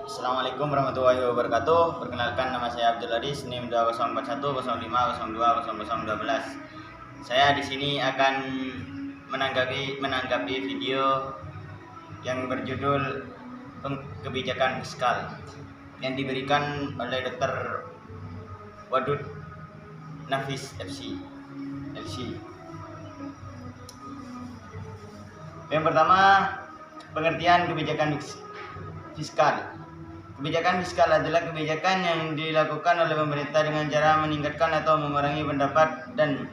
Assalamualaikum warahmatullahi wabarakatuh. Perkenalkan, nama saya Abdul Adis, NIM 2041050012. Saya di sini akan menanggapi video yang berjudul kebijakan fiskal yang diberikan oleh Dr. Wadud Nafis LC. Yang pertama, pengertian kebijakan fiskal. Kebijakan fiskal adalah kebijakan yang dilakukan oleh pemerintah dengan cara meningkatkan atau mengurangi pendapat dan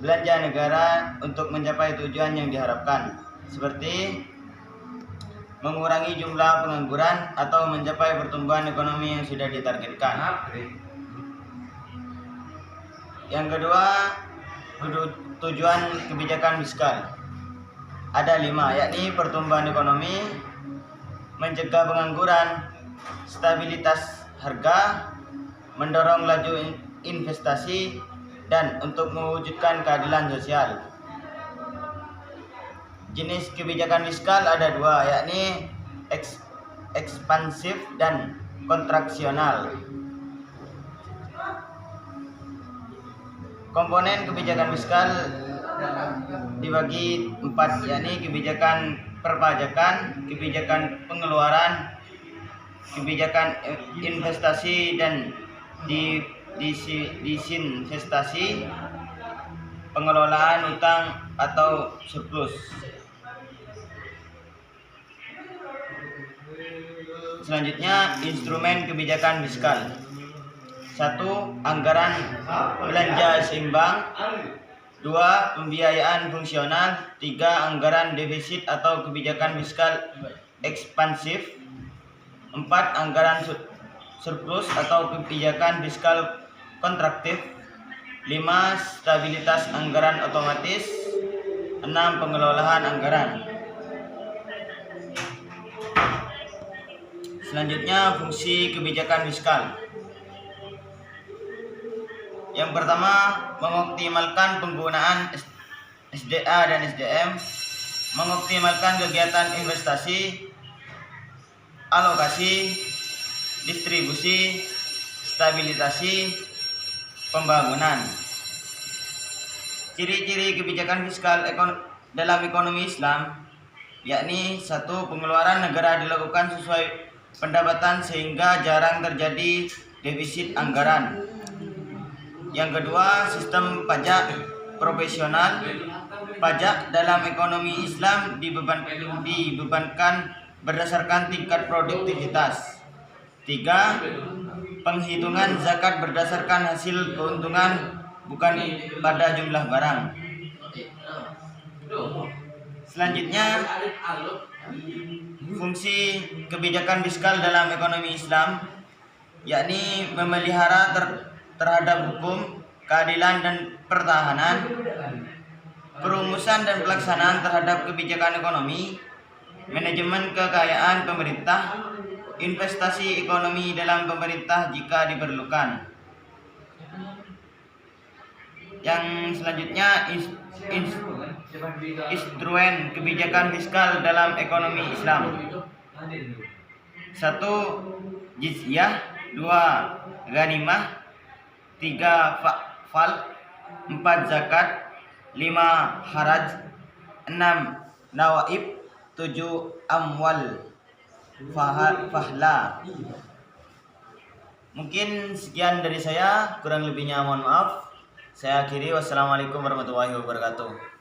belanja negara untuk mencapai tujuan yang diharapkan, seperti mengurangi jumlah pengangguran atau mencapai pertumbuhan ekonomi yang sudah ditargetkan. Yang kedua, tujuan kebijakan fiskal ada 5, yakni pertumbuhan ekonomi, mencegah pengangguran, stabilitas harga, mendorong laju investasi, dan untuk mewujudkan keadilan sosial. Jenis kebijakan fiskal ada 2, yakni ekspansif dan kontraksional. Komponen kebijakan fiskal dibagi 4, yakni kebijakan perpajakan, kebijakan pengeluaran, kebijakan investasi dan disinvestasi, pengelolaan utang atau surplus. Selanjutnya, instrumen kebijakan fiskal. 1. Anggaran belanja seimbang. 2. Pembiayaan fungsional. 3. Anggaran defisit atau kebijakan fiskal ekspansif. 4. Anggaran surplus atau kebijakan fiskal kontraktif. 5. Stabilitas anggaran otomatis. 6. Pengelolaan anggaran. Selanjutnya, fungsi kebijakan fiskal. Yang pertama, mengoptimalkan penggunaan SDA dan SDM, mengoptimalkan kegiatan investasi, alokasi, distribusi, stabilisasi, pembangunan. Ciri-ciri kebijakan fiskal dalam ekonomi Islam, yakni 1. Pengeluaran negara dilakukan sesuai pendapatan sehingga jarang terjadi defisit anggaran. Yang kedua, sistem pajak profesional. Pajak dalam ekonomi Islam dibebankan berdasarkan tingkat produktivitas. 3. Penghitungan zakat berdasarkan hasil keuntungan, bukan pada jumlah barang. Selanjutnya, fungsi kebijakan fiskal dalam ekonomi Islam, yakni memelihara terhadap hukum, keadilan dan pertahanan, perumusan dan pelaksanaan terhadap kebijakan ekonomi, manajemen kekayaan pemerintah, investasi ekonomi dalam pemerintah jika diperlukan. Yang selanjutnya, instrumen kebijakan fiskal dalam ekonomi Islam. 1. Jizyah. 2. Ghanimah. 3. Fal. 4. Zakat. 5. Haraj. 6. Nawaib. 7. Amwal fahla. Mungkin sekian dari saya, kurang lebihnya mohon maaf. Saya akhiri. Wassalamualaikum warahmatullahi wabarakatuh.